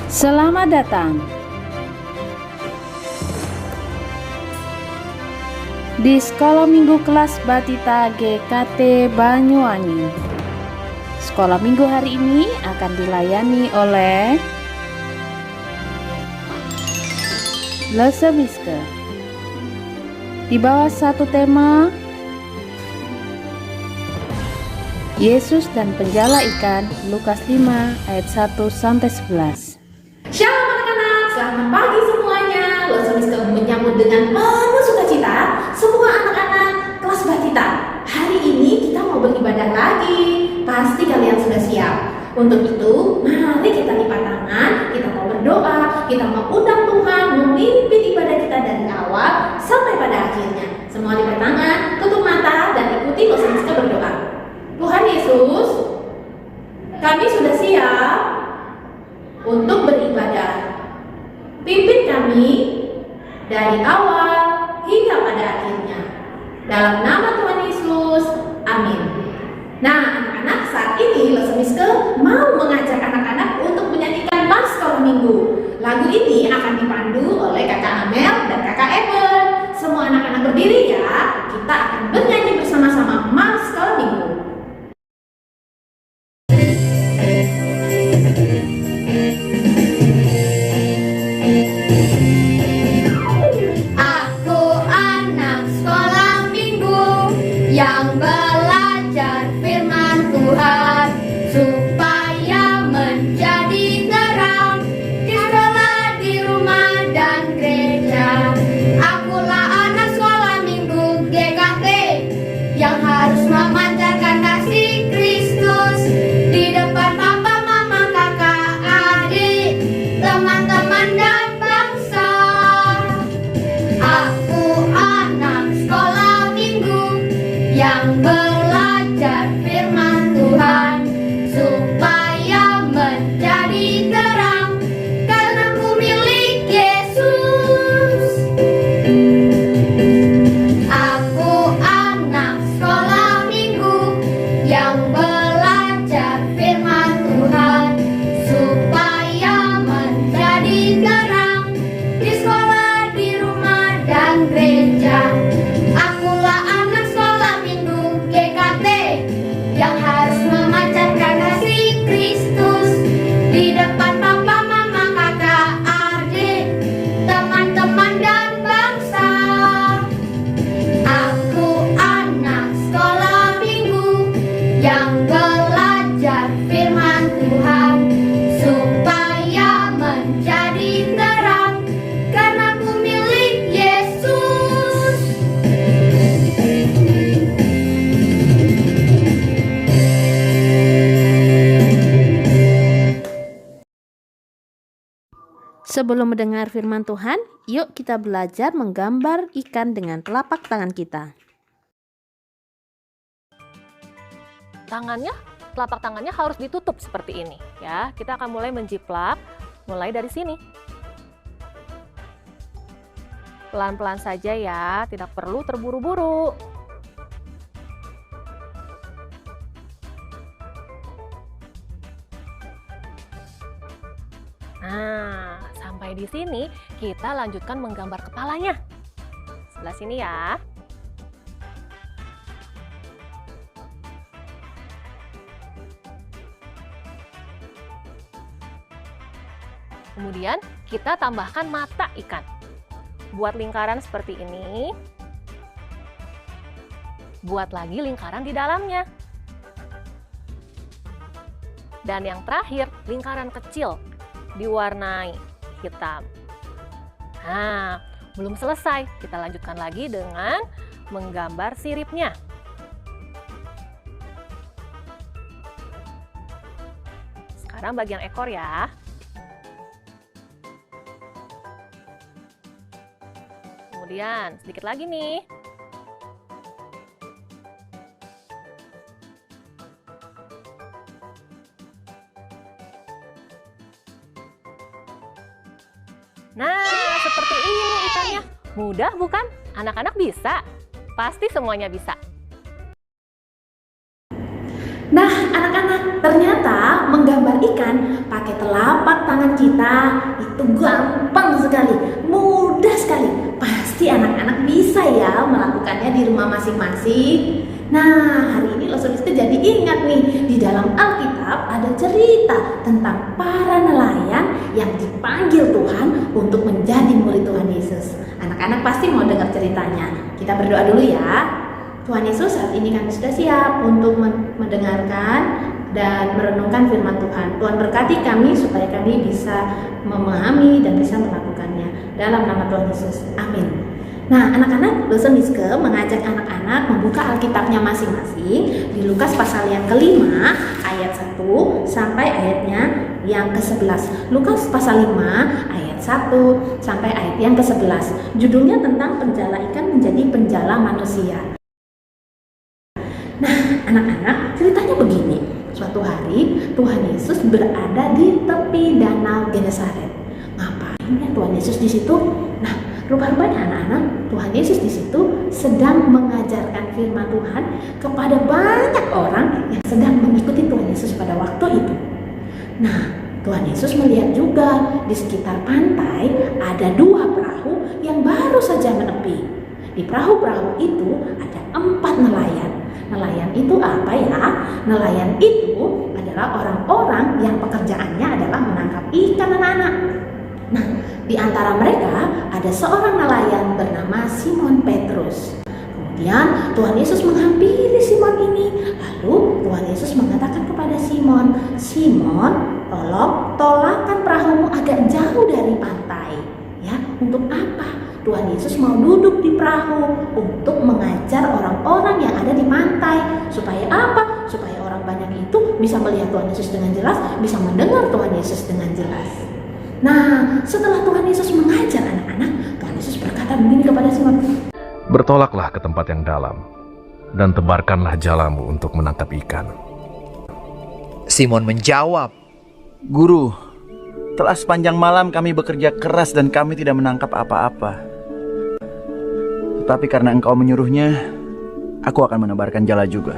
Selamat datang di Sekolah Minggu Kelas Batita GKT Banyuwangi. Sekolah Minggu hari ini akan dilayani oleh Lesebiske. Di bawah satu tema Yesus dan penjala ikan, Lukas 5 ayat 1-11. Shalom anak-anak, selamat pagi semuanya. Lesebiske menyambut dengan penuh sukacita semua anak-anak kelas Batita. Hari ini kita mau beribadah lagi. Pasti kalian sudah siap. Untuk itu, mari kita lipat tangan, kita mau berdoa, kita mau undang Tuhan memimpin ibadah kita dari awal sampai pada akhirnya. Semua lipat tangan, tutup mata dan ikuti Lesebiske berdoa. Tuhan Yesus, kami sudah siap untuk beribadah. Pimpin kami dari awal hingga pada akhirnya. Dalam nama Tuhan Yesus, amin. Nah, anak-anak, saat ini Lesebiske mau mengajak anak-anak untuk menyanyikan Mars Sekolah Minggu. Lagu ini akan dipandu oleh Kakak Amel dan Kakak Eben. Semua anak-anak berdiri ya. Kita akan bernyanyi bersama-sama Mars Sekolah Minggu. Yang belajar firman Tuhan supaya menjadi terang di sekolah, di rumah dan gereja. Akulah anak sekolah minggu GKT yang harus memancarkan kasih Kristus di depan papa, mama, kakak, adik, teman-teman dan bangsa. Aku anak sekolah minggu yang belajar firman Tuhan supaya menjadi terang karena ku milik Yesus. Aku anak sekolah minggu yang belajar firman Tuhan supaya menjadi terang di sekolah, di rumah dan gereja. Akulah anak sekolah minggu GKT yang harus memancarkan kasih Kristus di depan papa, mama, kakak, adik, teman-teman dan bangsa. Aku anak sekolah minggu yang belajar firman Tuhan supaya menjadi terang karena ku milik Yesus. Sebelum mendengar firman Tuhan, yuk kita belajar menggambar ikan dengan telapak tangan kita. Telapak tangannya harus ditutup seperti ini ya. Kita akan mulai menjiplak, mulai dari sini. Pelan-pelan saja ya, tidak perlu terburu-buru. Nah, sampai di sini kita lanjutkan menggambar kepalanya. Sebelah sini ya. Kemudian kita tambahkan mata ikan. Buat lingkaran seperti ini. Buat lagi lingkaran di dalamnya. Dan yang terakhir, lingkaran kecil diwarnai hitam. Nah, belum selesai. Kita lanjutkan lagi dengan menggambar siripnya. Sekarang bagian ekor ya. Kemudian sedikit lagi nih. Nah, seperti ini ikannya. Mudah bukan? Anak-anak bisa. Pasti semuanya bisa. Nah, anak-anak, ternyata menggambar ikan pakai telapak tangan kita kita itu gampang sekali, mudah sekali. Pasti anak-anak bisa ya melakukannya di rumah masing-masing. Nah, hari ini Losomiska jadi ingat nih, di dalam Alkitab ada cerita tentang para nelayan yang dipanggil Tuhan untuk menjadi murid Tuhan Yesus. Anak-anak pasti mau dengar ceritanya. Kita berdoa dulu ya. Tuhan Yesus, saat ini kami sudah siap untuk mendengarkan dan merenungkan firman Tuhan. Tuhan berkati kami supaya kami bisa memahami dan bisa melakukannya. Dalam nama Tuhan Yesus, amin. Nah, anak-anak, Losomiska mengajak anak-anak membuka Alkitabnya masing-masing di Lukas pasal yang kelima ayat 1 sampai ayatnya yang ke-11. Lukas pasal 5 ayat 1 sampai ayat yang ke-11. Judulnya tentang penjala ikan menjadi penjala manusia. Nah, anak-anak, ceritanya begini. Suatu hari Tuhan Yesus berada di tepi danau Genesaret. Ngapain ya Tuhan Yesus di situ? Nah, rupanya anak-anak, Tuhan Yesus di situ sedang mengajarkan firman Tuhan kepada banyak orang yang sedang mengikuti Tuhan Yesus pada waktu itu. Nah, Tuhan Yesus melihat juga di sekitar pantai ada 2 perahu yang baru saja menepi. Di perahu-perahu itu ada 4 nelayan. Nelayan itu apa ya? Nelayan itu adalah orang-orang yang pekerjaannya adalah menangkap ikan, anak-anak. Nah, di antara mereka ada seorang nelayan bernama Simon Petrus. Kemudian Tuhan Yesus menghampiri Simon ini. Lalu Tuhan Yesus mengatakan kepada Simon, "Simon, tolong tolakkan perahumu agak jauh dari pantai." Ya, untuk apa? Tuhan Yesus mau duduk di perahu untuk mengajar orang-orang yang ada di pantai. Supaya apa? Supaya orang banyak itu bisa melihat Tuhan Yesus dengan jelas, bisa mendengar Tuhan Yesus dengan jelas. Nah, setelah Tuhan Yesus mengajar anak-anak, Tuhan Yesus berkata begini kepada Simon, "Bertolaklah ke tempat yang dalam, dan tebarkanlah jalamu untuk menangkap ikan." Simon menjawab, "Guru, telah sepanjang malam kami bekerja keras dan kami tidak menangkap apa-apa. Tetapi karena engkau menyuruhnya, aku akan menebarkan jala juga."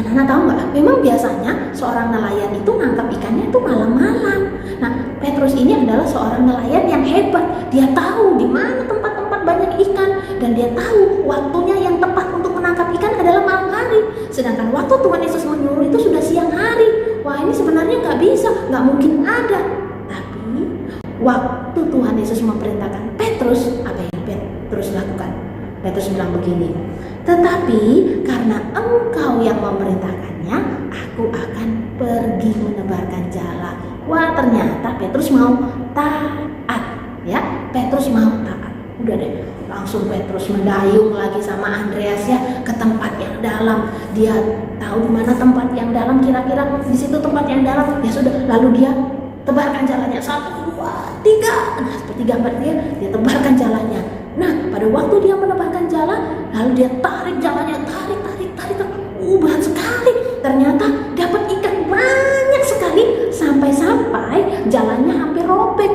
Anak-anak tahu nggak? Memang biasanya seorang nelayan itu nangkap ikannya itu malam-malam. Nah, Petrus ini adalah seorang nelayan yang hebat. Dia tahu di mana tempat-tempat banyak ikan dan dia tahu waktunya yang tepat untuk menangkap ikan adalah malam hari. Sedangkan waktu Tuhan Yesus menyuruh itu sudah siang hari. Wah, ini sebenarnya nggak bisa, nggak mungkin ada. Tapi waktu Tuhan Yesus memerintahkan Petrus, apa yang Petrus lakukan? Petrus bilang begini, "Tetapi karena engkau yang memerintahkannya, aku akan pergi menebarkan jala." Wah, ternyata Petrus mau taat. Ya, Petrus mau taat. Udah deh, langsung Petrus mendayung lagi sama Andreas ya ke tempat yang dalam. Dia tahu di mana tempat yang dalam, kira-kira di situ tempat yang dalam. Ya sudah, lalu dia tebarkan jalannya 1, 2, 3. Nah, seperti gambar dia tebarkan jalannya. Nah, pada waktu dia menebarkan jala, lalu dia tarik jalannya, tarik. Berat sekali. Ternyata dapat ikan banyak sekali sampai jalannya hampir robek.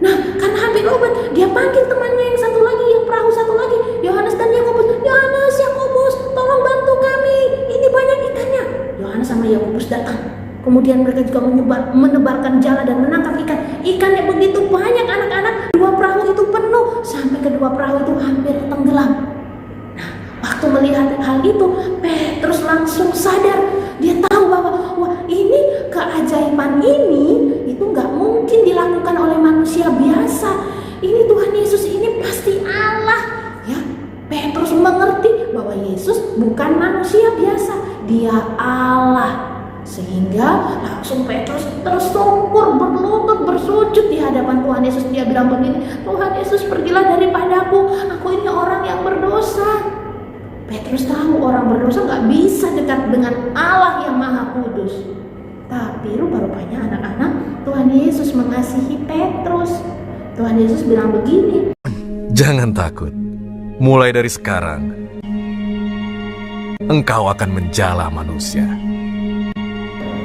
Nah, karena hampir robek, dia panggil temannya yang satu lagi, yang perahu satu lagi, Yohanes dan Yakobus. "Yohanes, Yakobus, tolong bantu kami. Ini banyak ikannya." Yohanes sama Yakobus datang. Kemudian mereka juga menebarkan jala dan menangkap ikan. Ikannya begitu banyak, anak-anak. 2 perahu itu penuh sampai kedua perahu itu hampir tenggelam. Nah, waktu melihat hal itu, Petrus langsung sadar. Dia tahu bahwa wah, ini keajaiban ini itu nggak mungkin dilakukan oleh manusia biasa. Ini Tuhan Yesus ini pasti Allah. Ya, Petrus mengerti bahwa Yesus bukan manusia biasa, Dia Allah. Sehingga langsung Petrus tersungkur, berlutut, bersujud di hadapan Tuhan Yesus. Dia bilang begini, "Tuhan Yesus, pergilah daripadaku, aku ini orang yang berdosa." Petrus tahu orang berdosa gak bisa dekat dengan Allah yang Maha Kudus. Tapi rupa-rupanya anak-anak, Tuhan Yesus mengasihi Petrus. Tuhan Yesus bilang begini, "Jangan takut. Mulai dari sekarang, engkau akan menjala manusia."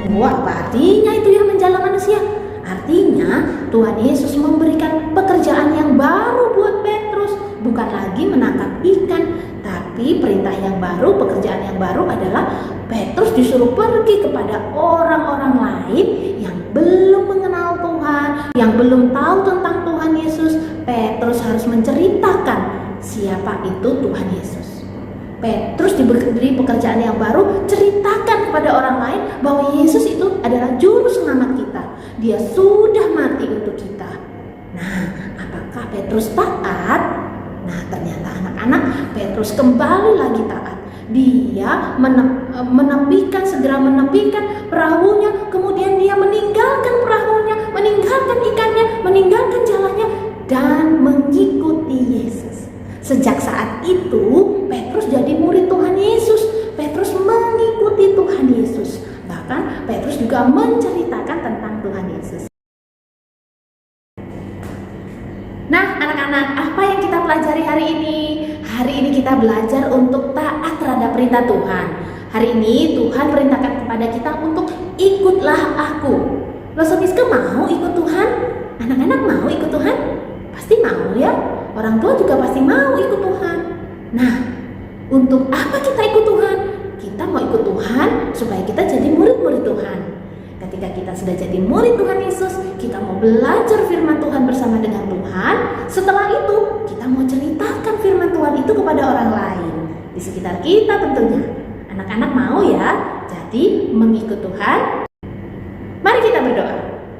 Wah, apa artinya itu ya menjala manusia? Artinya Tuhan Yesus memberikan pekerjaan yang baru buat Petrus. Bukan lagi menangkap ikan, tapi perintah yang baru, pekerjaan yang baru adalah Petrus disuruh pergi kepada orang-orang lain yang belum mengenal Tuhan. yang belum tahu tentang Tuhan Yesus, Petrus harus menceritakan siapa itu Tuhan Yesus. Petrus diberi pekerjaan yang baru, ceritakan kepada orang lain bahwa Yesus itu adalah juru selamat kita. Dia sudah mati untuk kita. Nah, apakah Petrus taat? Nah, ternyata anak-anak, Petrus kembali lagi taat. Dia segera menepikan perahunya, kemudian dia meninggalkan perahunya, meninggalkan ikannya, meninggalkan jalannya, dan mengikuti Yesus. Sejak saat itu, Petrus jadi murid Tuhan Yesus. Petrus mengikuti Tuhan Yesus. Bahkan Petrus juga menceritakan tentang Tuhan Yesus. Nah, anak-anak, apa yang kita pelajari hari ini? Hari ini kita belajar untuk taat terhadap perintah Tuhan. Hari ini Tuhan perintahkan kepada kita untuk ikutlah aku. Losomiska mau ikut Tuhan? Anak-anak mau ikut Tuhan? Pasti mau ya. Orang tua juga pasti mau ikut Tuhan. Nah, untuk apa kita ikut Tuhan? Kita mau ikut Tuhan supaya kita jadi murid-murid Tuhan. Ketika kita sudah jadi murid Tuhan Yesus, kita mau belajar firman Tuhan bersama dengan Tuhan. Setelah itu, kita mau ceritakan firman Tuhan itu kepada orang lain di sekitar kita tentunya. Anak-anak mau ya jadi mengikut Tuhan? Mari kita berdoa.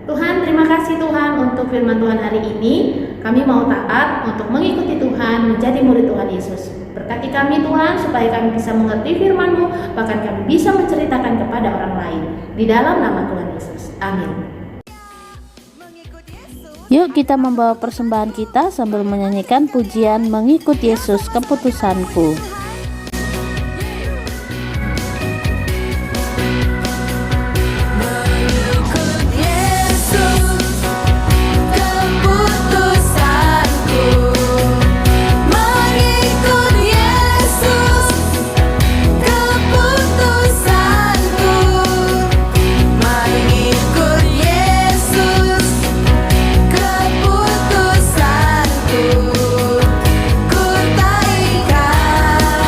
Tuhan, terima kasih Tuhan untuk firman Tuhan hari ini. Kami mau taat untuk mengikuti Tuhan, menjadi murid Tuhan Yesus. Berkati kami Tuhan, supaya kami bisa mengerti firman-Mu, bahkan kami bisa menceritakan kepada orang lain. Di dalam nama Tuhan Yesus. Amin. Yuk kita membawa persembahan kita sambil menyanyikan pujian Mengikut Yesus Keputusanku. Ku tak ikat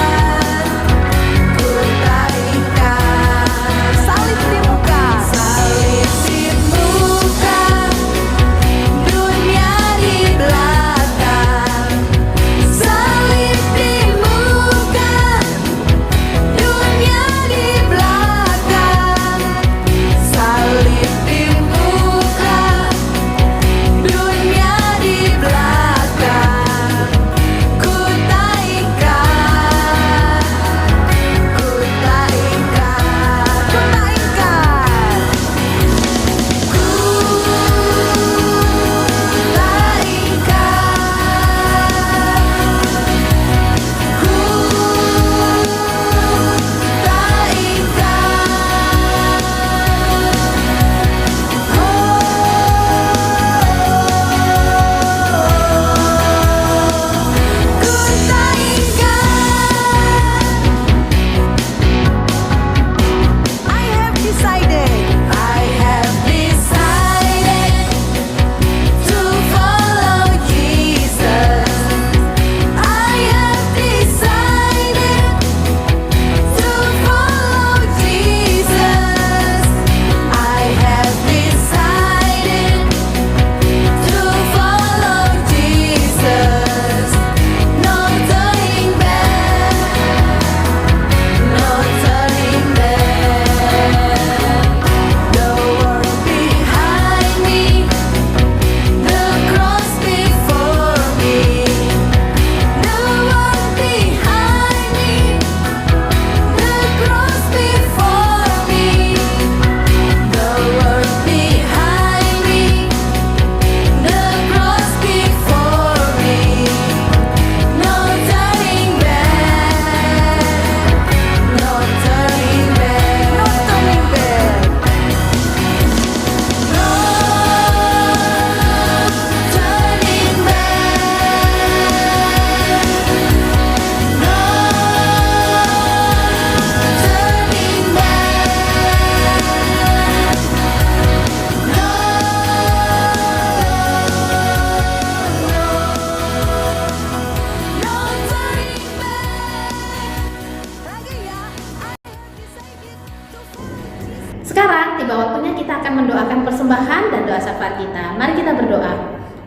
persembahan dan doa syafaat kita. Mari kita berdoa.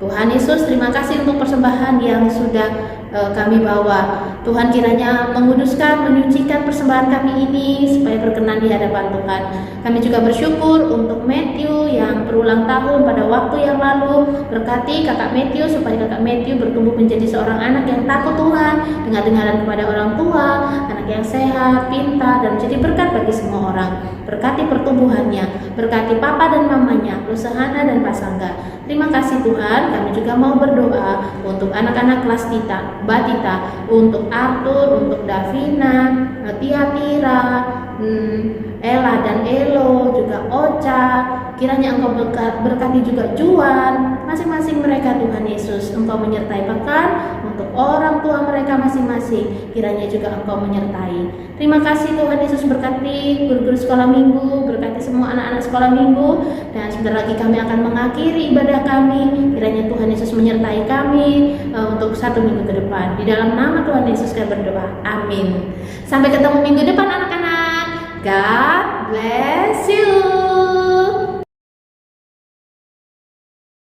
Tuhan Yesus, terima kasih untuk persembahan yang sudah kami bawa. Tuhan kiranya menguduskan, menyucikan persembahan kami ini supaya berkenan di hadapan Tuhan. Kami juga bersyukur untuk Matthew yang berulang tahun pada waktu yang lalu. Berkati kakak Matthew supaya kakak Matthew bertumbuh menjadi seorang anak yang takut Tuhan, dengar-dengaran kepada orang tua, anak yang sehat, pintar, dan menjadi berkat bagi semua orang. Berkati pertumbuhannya, berkati papa dan mamanya, Lusahana dan Pasangga. Terima kasih Tuhan, kami juga mau berdoa untuk anak-anak kelas Batita, untuk Arthur, untuk Davina, Tiatira, Ella dan Elo, juga Ocha. Kiranya Engkau berkati juga Juan, masing-masing mereka Tuhan Yesus. Engkau menyertai pekan untuk orang tua mereka masing-masing. Kiranya juga Engkau menyertai. Terima kasih Tuhan Yesus, berkati guru-guru sekolah minggu, berkati semua anak-anak sekolah minggu. Dan sebentar lagi kami akan mengakhiri ibadah kami. Kiranya Tuhan Yesus menyertai kami untuk 1 minggu ke depan. Di dalam nama Tuhan Yesus kami berdoa. Amin. Sampai ketemu minggu depan anak-anak. God bless.